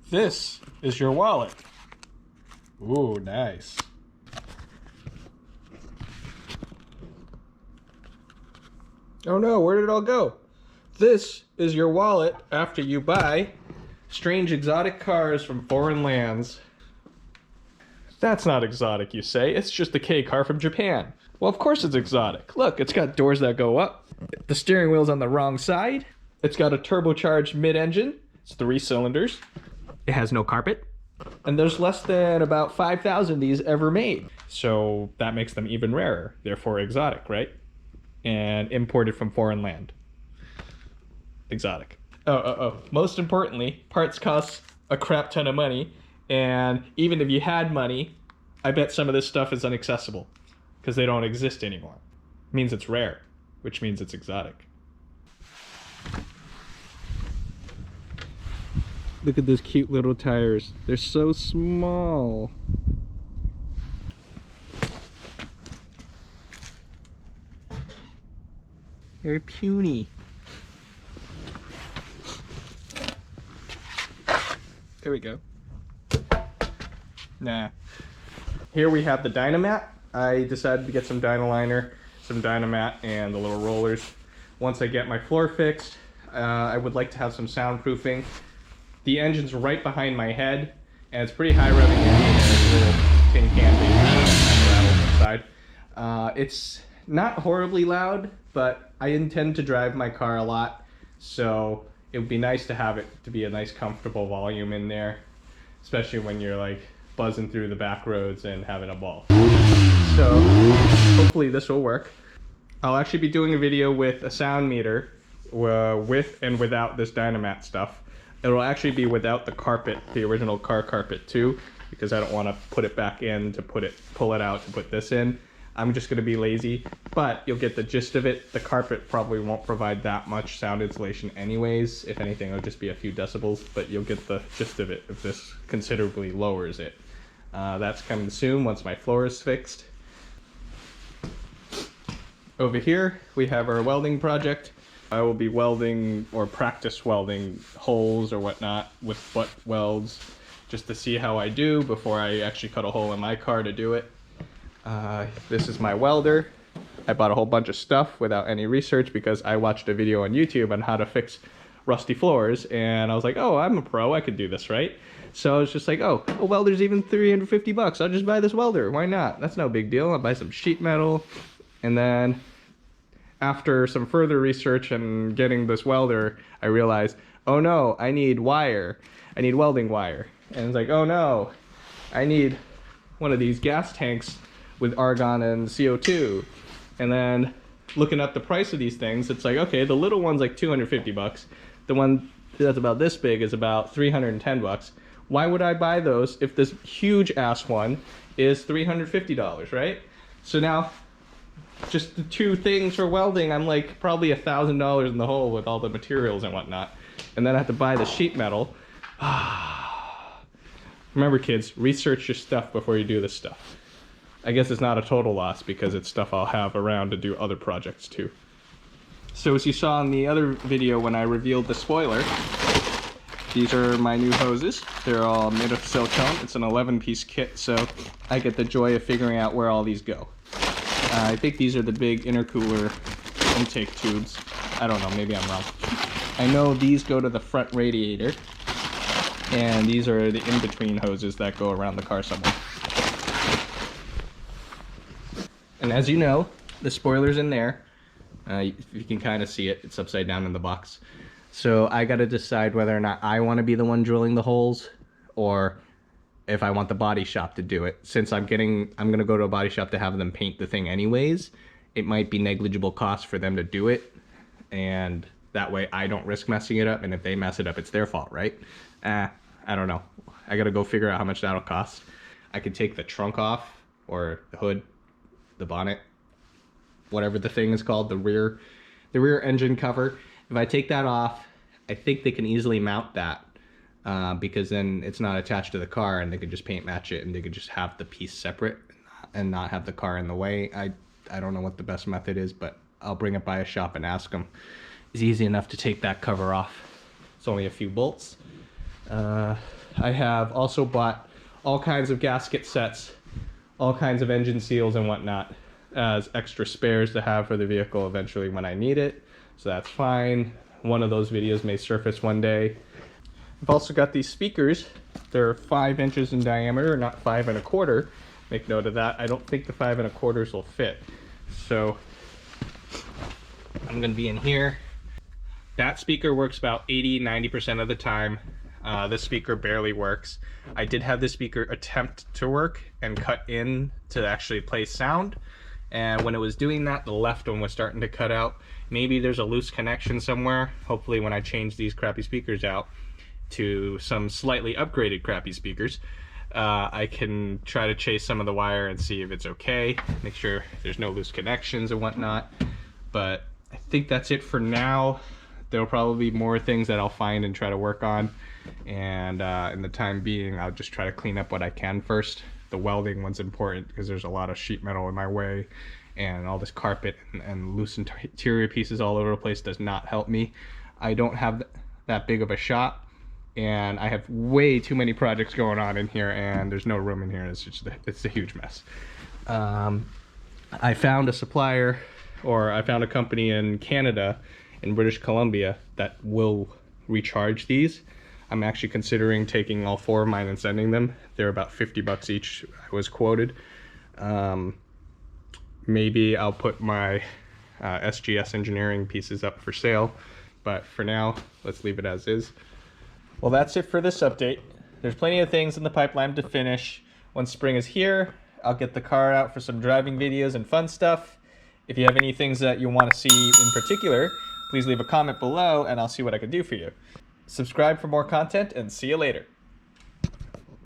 This is your wallet. Ooh, nice. Oh no, where did it all go? This is your wallet after you buy strange exotic cars from foreign lands. That's not exotic, you say. It's just a K car from Japan. Well, of course it's exotic. Look, it's got doors that go up. The steering wheel's on the wrong side. It's got a turbocharged mid-engine. It's 3 cylinders. It has no carpet. And there's less than about 5,000 of these ever made. So that makes them even rarer, therefore exotic, right? And imported from foreign land. Exotic. Most importantly, parts cost a crap ton of money. And even if you had money, I bet some of this stuff is inaccessible because they don't exist anymore. It means it's rare, which means it's exotic. Look at those cute little tires. They're so small. They're puny. There we go. Nah. Here we have the Dynamat. I decided to get some Dynaliner, some Dynamat, and the little rollers. Once I get my floor fixed, I would like to have some soundproofing. The engine's right behind my head, and it's pretty high revving engine, and it's a little tin can that rattles inside. It's not horribly loud, but I intend to drive my car a lot, so it would be nice to have it to be a nice comfortable volume in there, especially when you're like buzzing through the back roads and having a ball. So hopefully this will work. I'll actually be doing a video with a sound meter with and without this Dynamat stuff. It'll actually be without the carpet, the original car carpet too, because I don't want to put it back in to pull it out to put this in. I'm just going to be lazy, but you'll get the gist of it. The carpet probably won't provide that much sound insulation anyways. If anything, it'll just be a few decibels, but you'll get the gist of it if this considerably lowers it. That's coming soon once my floor is fixed. Over here, we have our welding project. I will be welding or practice welding holes or whatnot with butt welds just to see how I do before I actually cut a hole in my car to do it. This is my welder. I bought a whole bunch of stuff without any research because I watched a video on YouTube on how to fix rusty floors, and I was like, oh, I'm a pro, I could do this, right? So I was just like, oh, a welder's even 350 bucks. I'll just buy this welder. Why not? That's no big deal. I'll buy some sheet metal. And then after some further research and getting this welder, I realized, oh no, I need wire. I need welding wire. And it's like, oh no, I need one of these gas tanks with argon and CO2. And then looking up the price of these things, it's like, okay, the little one's like 250 bucks. The one that's about this big is about 310 bucks. Why would I buy those if this huge ass one is $350, right? So now, just the two things for welding, I'm like probably $1,000 in the hole with all the materials and whatnot. And then I have to buy the sheet metal. Remember kids, research your stuff before you do this stuff. I guess it's not a total loss because it's stuff I'll have around to do other projects too. So as you saw in the other video when I revealed the spoiler, these are my new hoses. They're all made of silicone. It's an 11-piece kit, so I get the joy of figuring out where all these go. I think these are the big intercooler intake tubes. I don't know, maybe I'm wrong. I know these go to the front radiator, and these are the in-between hoses that go around the car somewhere. And as you know, the spoiler's in there. You can kind of see it. It's upside down in the box. So I got to decide whether or not I want to be the one drilling the holes, or if I want the body shop to do it. Since I'm going to go to a body shop to have them paint the thing anyways, it might be negligible cost for them to do it. And that way I don't risk messing it up. And if they mess it up, it's their fault, right? I don't know. I got to go figure out how much that'll cost. I could take the trunk off, or the hood, the bonnet, whatever the thing is called, the rear engine cover. If I take that off, I think they can easily mount that because then it's not attached to the car, and they could just paint match it, and they could just have the piece separate and not have the car in the way. I don't know what the best method is, but I'll bring it by a shop and ask them. It's easy enough to take that cover off. It's only a few bolts. I have also bought all kinds of gasket sets, all kinds of engine seals and whatnot as extra spares to have for the vehicle eventually when I need it. So that's fine. One of those videos may surface one day. I've also got these speakers. They're 5 inches in diameter, not 5 1/4. Make note of that. I don't think the 5 1/4s will fit. So I'm gonna be in here. That speaker works about 80–90% of the time. This speaker barely works. I did have this speaker attempt to work and cut in to actually play sound. And when it was doing that, the left one was starting to cut out. Maybe there's a loose connection somewhere. Hopefully when I change these crappy speakers out to some slightly upgraded crappy speakers, I can try to chase some of the wire and see if it's okay. Make sure there's no loose connections and whatnot. But I think that's it for now. There'll probably be more things that I'll find and try to work on. And in the time being, I'll just try to clean up what I can first. The welding one's important because there's a lot of sheet metal in my way, and all this carpet and loose interior pieces all over the place does not help me. I don't have that big of a shop, and I have way too many projects going on in here, and there's no room in here. It's a huge mess. I found a supplier, or I found a company in Canada, in British Columbia, that will recharge these. I'm actually considering taking all 4 of mine and sending them. They're about 50 bucks each, I was quoted. Maybe I'll put my SGS engineering pieces up for sale, but for now, let's leave it as is. Well, that's it for this update. There's plenty of things in the pipeline to finish. Once spring is here, I'll get the car out for some driving videos and fun stuff. If you have any things that you want to see in particular, please leave a comment below and I'll see what I can do for you. Subscribe for more content and see you later.